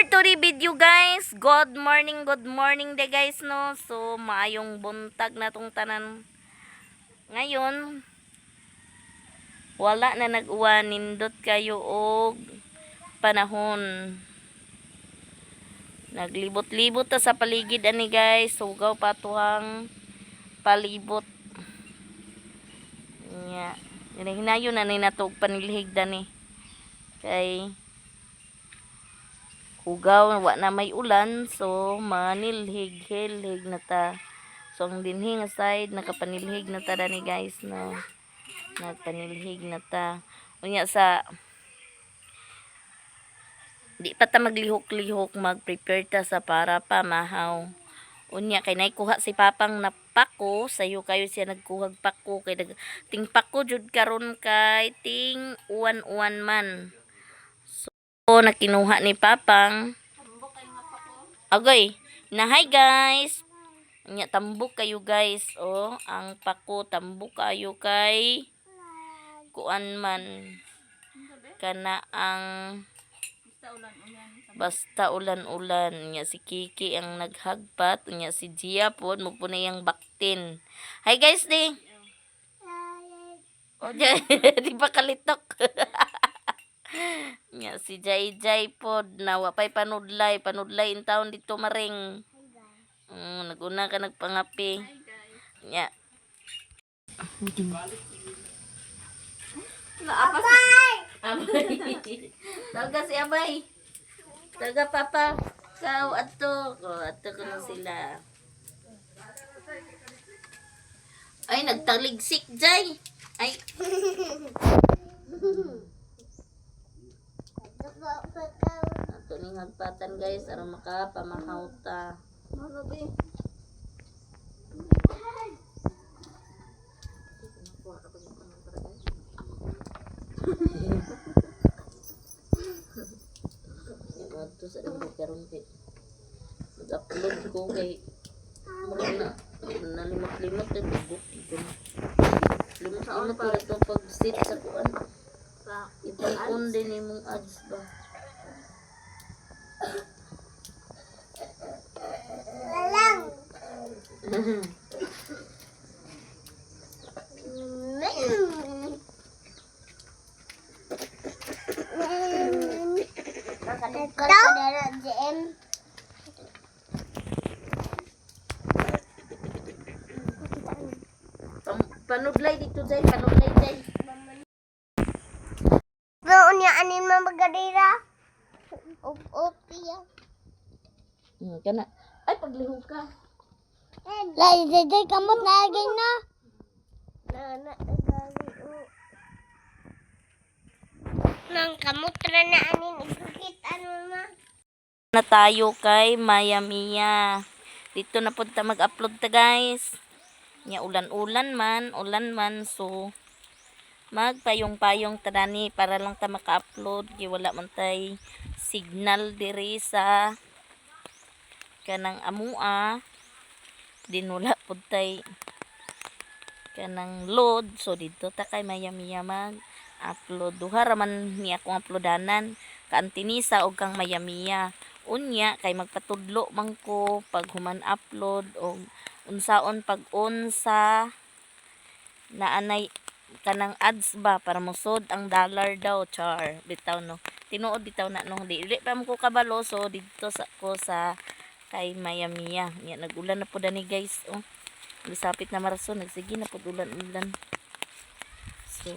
today video guys, good morning de guys no. So maayong buntag na tong tanan. Ngayon wala na nag-uwan, nindot kayo og panahon. Naglibot-libot ta sa paligid ani guys, sugaw patuhang palibot. Nya, hinayon na ni natog panilhig dani. Kay ugaw wa na may ulan, so manilhig na ta. So ang dinhi nga side nakapanilhig na ta dani guys no. Nagpanilhig na ta. Unya sa di pa ta maglihok-lihok, mag-prepare ta sa para pamahaw. Unya kay naikuha si papang na pako, sayo kayo siya nagkuhag pako kay ting pako jud karon kay ting uwan-uwan man. So nakinuha ni papang agoy na hi guys. Unya tambok kayo guys, oh ang pako tambok kayo kay kuan man kana ang basta ulan-ulan. Nya si Kiki ang naghagpat, nya si Gia pod mo po na yang baktin. Hi guys di. O di ba kalitok? Nya si Jay pod na wapay panudlay in taon dito maring. Naguna ka nagpangapi. Nya. Abay! Talaga si Abay. Talaga papa. Kau ato. Ato ko na sila. Ay, nagtaligsik, Jay. Ay. Ato ning hagpatan guys. Aron makapamahaw ta. Magabi. Ito sa dami karong kay mag-upload ko kay muna na limot-limot ay bugok limot-limot ko ito pag-sit sa kuan ipon din imong ads ba lang. Panudlay dito Jay, panudlay Jay. Noon niya anin magadira. Tiya. Kana. Ay paglihok ka. Lai Jay kamot na again na. Na nang kamot ra na anin ikit ano ma. Na tayo kay Maya Mia. Dito na pud ta mag-upload ta guys. Nya ulan man so magpayong-payong tadani para lang ta maka-upload kay wala man tay signal diri sa kanang amua din wala pud tay kanang load, so dito ta kay Maya Mia mag-upload. Duha ra man ni akong uploadanan, kaantinisa og kang Maya Mia. Unya kay magpatudlo man ko pag human upload og unsaon pag unsa naanay kanang ads ba para musod ang dollar daw char bitaw no, tinuod bitaw na no, dili pa mo ko kabalo. So dito sa ko sa kay Maya Mia. Nya nagulan na pud ani guys, oh gisapit na Marso, nagsige na pud ulan-ulan. So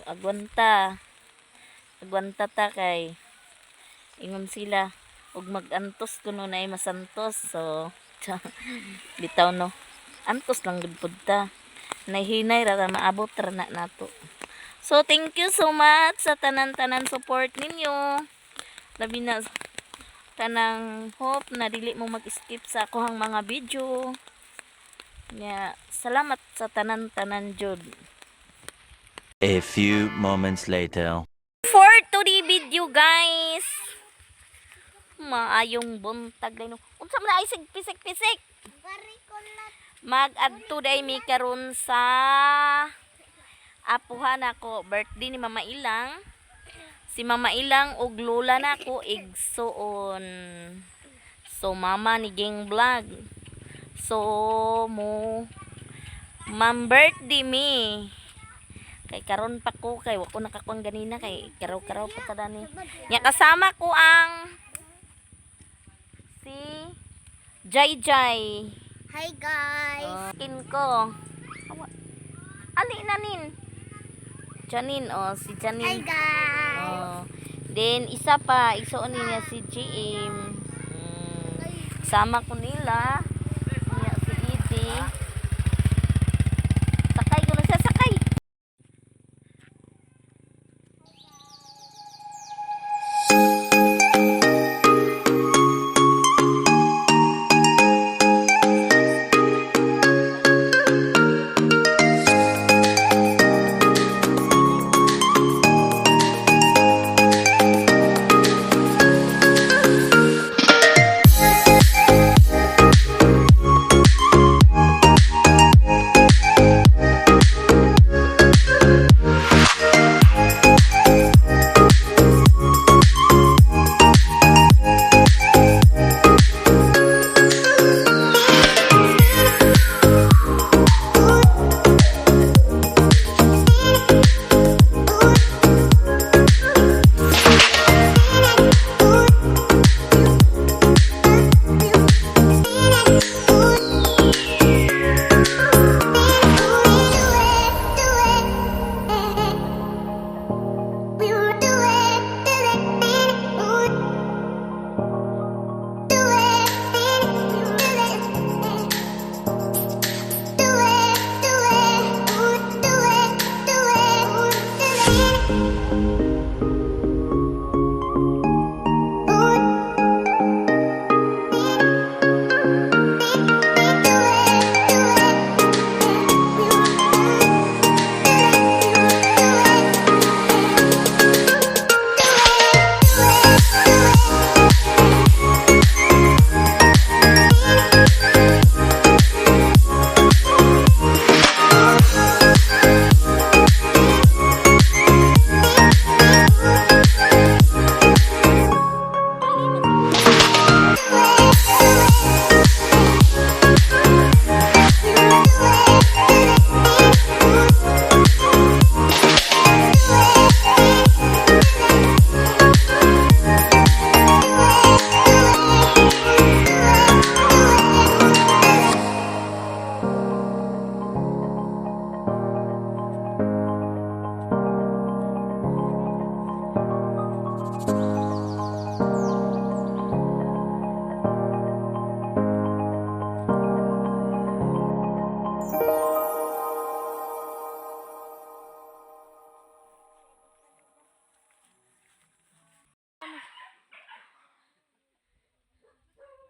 agwanta ta kay ingon sila og mag-antos kuno na ay masantos. So bitaw no, antos lang gud pud ta, nahinay ra maabot ra na nato. So thank you so much sa tanan-tanan support ninyo, labi na tanang hope na dili mo mag-skip sa akohang mga video. Salamat sa tanan-tanan jud. A few moments later. For today video guys, maayong buntag day no. Unsa man ay pisik-pisik. Mag-adto day mi karon sa apuhan ako, birthday ni Mama Ilang. Si mama ilang og lola nako igsuon. So mama ni Ging Vlog. So mo Ma'am birthday mi. Kay karon pa ko kay wa ko nakakuan ganina kay karaw-karaw pa tada ni. Nya kasama ko ang si Jai Jai. Hi guys. Skin ko. Ali nanin. Janine si Hi Janine. guys. Then isa pa igsuon niya si GM. Sama ko nila. Niya si Edie. Sakay ko na siya, sakay.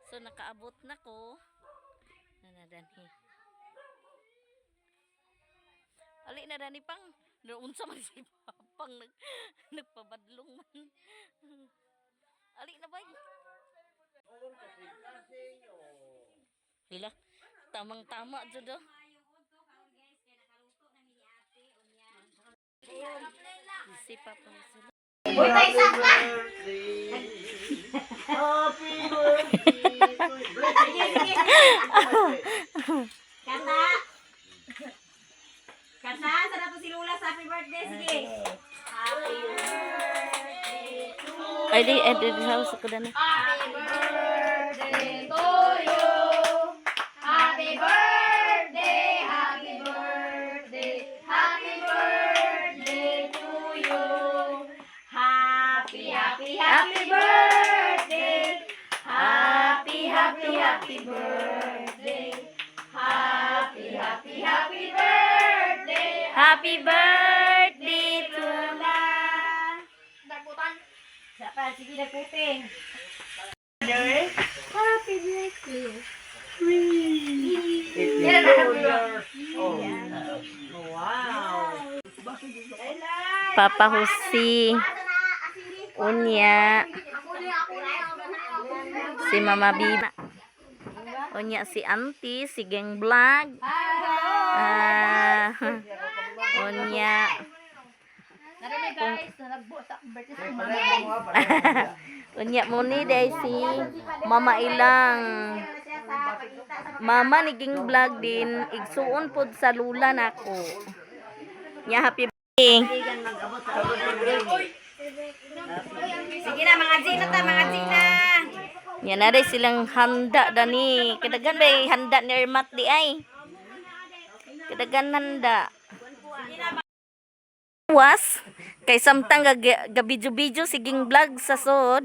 So nakaabot na ko. Nanadani. Ali na dani pang noon sa man si Papang nagpabadlong man. Ali na bay. Hila, tamang-tama jud do. Si Papang sila. Kanta, sana po si Lula sa happy birthday. Sige. Happy birthday to you. Ay di house ko na. Happy birthday to you. Happy birthday, happy birthday, happy birthday to you. Happy, happy, happy birthday. Happy, happy, happy birthday. Happy, happy, happy birthday. Happy birthday to Lula. Dagputan. Siapa? Sige, dagputin. Happy birthday. Yan Wow. Papa Husi. Unya. Si Mama Biba. Unya si Auntie, si Geng Vlog. Unya akong unya mo ni day si Mama Ilang. Mama niging vlog din igsuon pod sa lula nako. Nya happy birthday. Sige na, mga Gina ta, mga Gina. Yan na rin silang handa dani. Kadagan ba handa ni Ermat di ay. Kadagan handa. Was kay samtang gabidyo-bidyo siging vlog sa sod.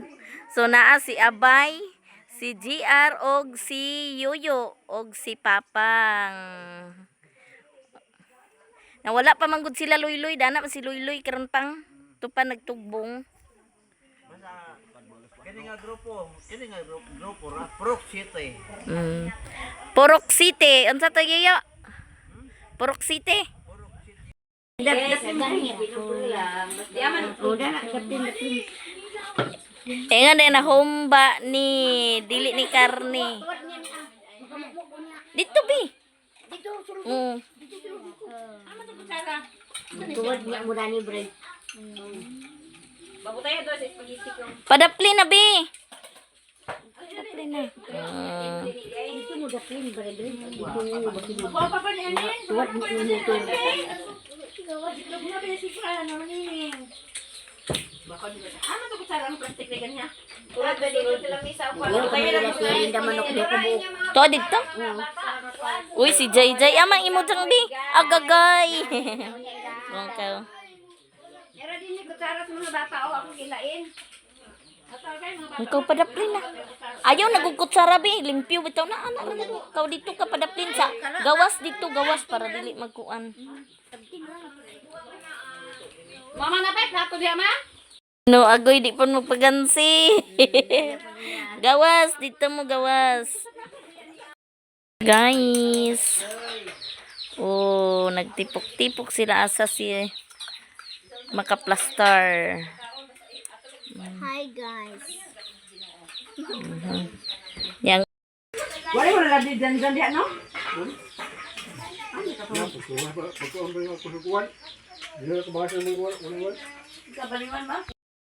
So naa si Abay, si GR og si Yoyo og si Papang. Nawala pa man gud sila Luy-Luy, dana pa si Luy-Luy karon pang tupa nagtugbong. Kini nga grupo ra Purok City. Purok City, unsa to Yoyo? Purok City. Nga din na humba ni dili ni karne. Dito bi. Tuwad niya muna ni Brent. Babutay ito sa spaghetti ko. Padapli na bi. Padapli na. Ito mo daplin Brent. Ako pa pa niyan. Tuwad niya mo to. Ano to kutsara ang plastic na ganyan? Tulad ba dito sila misa ko? Yung kanila siya rin naman ako na kubo. To dito. Uy si JJ amang imo jang bi. Agagay. Bongkaw. Era din ni kutsara sa mga bata o akong kilain. Ikaw padaplin na. Ayaw nagkukutsara bi, limpyo bitaw na ana. Ikaw dito ka padaplin sa gawas dito, gawas para dili magkuan. Mama na pet, nato diya ma? No, agoy di pun magpagansi. Gawas dito mo gawas. Guys. Oh, nagtipok-tipok sila asa si makaplastar. Hi guys. Yang Wala mo na di dyan diya, no?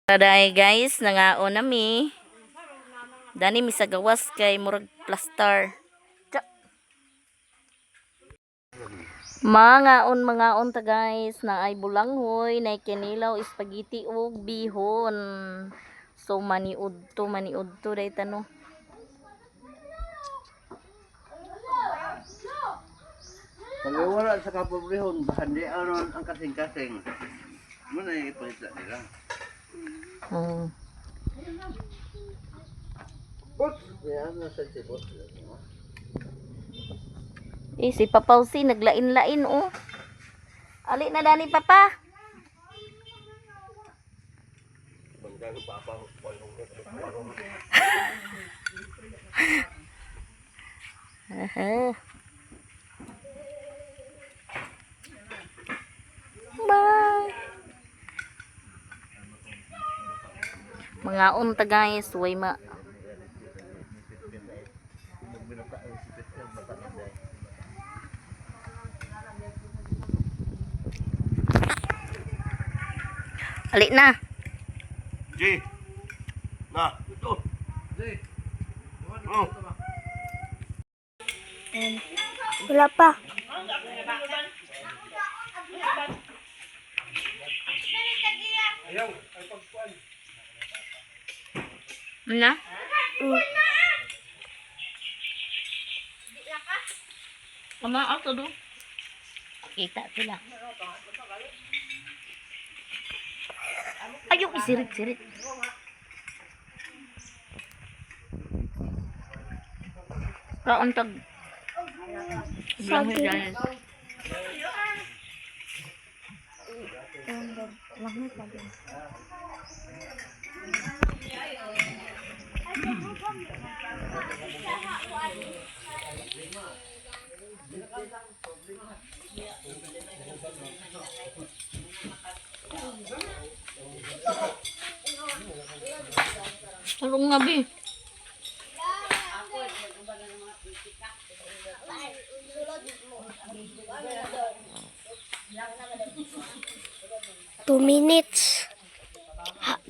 Taday guys, nangaon nami. Dani mi sa gawas kay murag plaster. Mangaon ta guys, na ay bulanghoy, na kinilaw, spaghetti ug bihon. So maniudto day tano. Pagwala sa kapobrehon, handi aron ang kasing-kasing. Muna ipalita nila. Boss, yan na sa sibot. Si Papa si naglain-lain oh. Ali na dani Papa. Bye. Mga unta guys, way ma. Alik na. G. Na, ito. G. Oh. Wala pa. Na? Kama ako do. Kita sila. Ayok isirit-sirit. Kaon tag. Sige. Tulong nga bi. 2 minutes.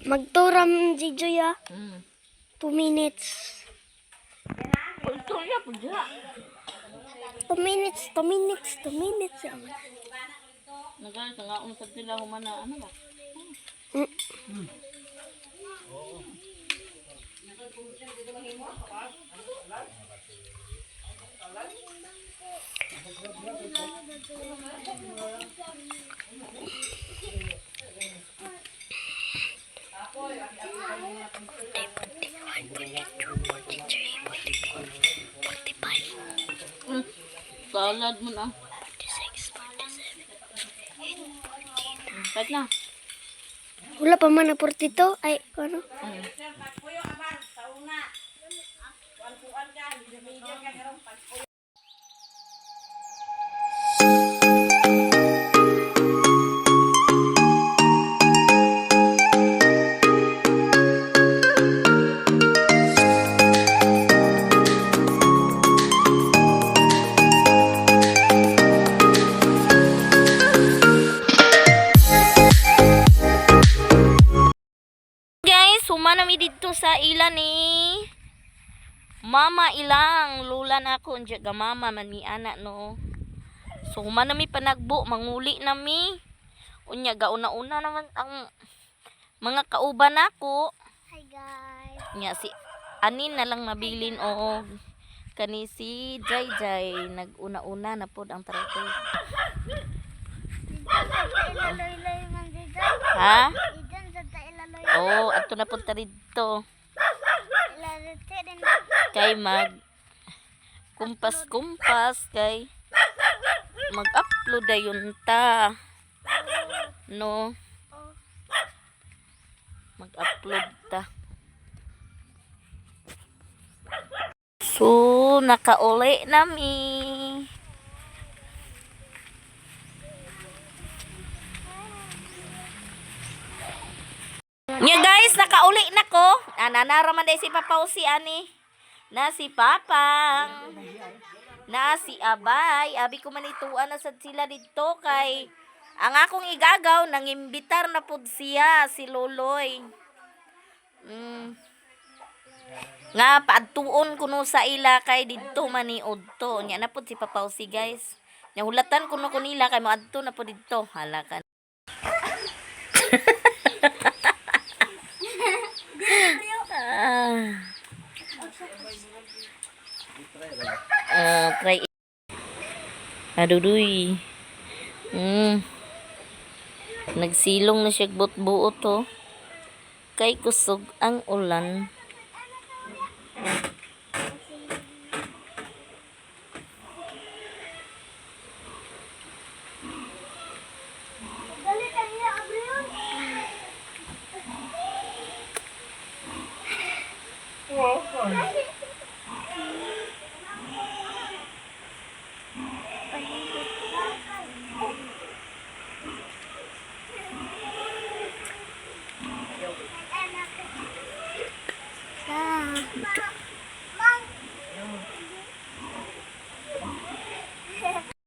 Magturam si Joya. 2 minutes. Kulturya po dyan. 2 minutes, 2 minutes, 2 minutes. Nagay, sa nga unsad sila humana. Ano ba? Salad mo na. 46, 47. Kahit na. Wala pa man na 42. Ay, ano? Guys, humanami dito sa ila ni Mama ilang lulan ako unja ga mama man mi ana no. So humanami panagbo manguli nami. Unya ga una-una naman ang mga kauban nako. Hi guys. Nya si anin na lang mabilin o kani si Jay nag-una-una na pod ang taratoy. Ilaloy-loy man dito. Ha? Idan sa ilaloy. Oh, ato na punta dito. Ilaloy din. Kay mag kumpas kay mag-upload dayon ta. No. Mag-upload ta. So, nakauli nami. Nya guys, nakauli na ko. Nanaraman day si Papa si ani. Na si Papang. Na si Abay. Abi ko manituan na sad sila dito kay ang akong igagaw nangimbitar na pud siya si Loloy. Nga paadtuon kuno sa ila kay didto maniud to. Nya na pud si Papa si guys. Nya hulatan kuno ko nila kay moadto na pud didto. Halakan. Try. Aduduy. Nagsilong na siya buot-buot to. Kay kusog ang ulan.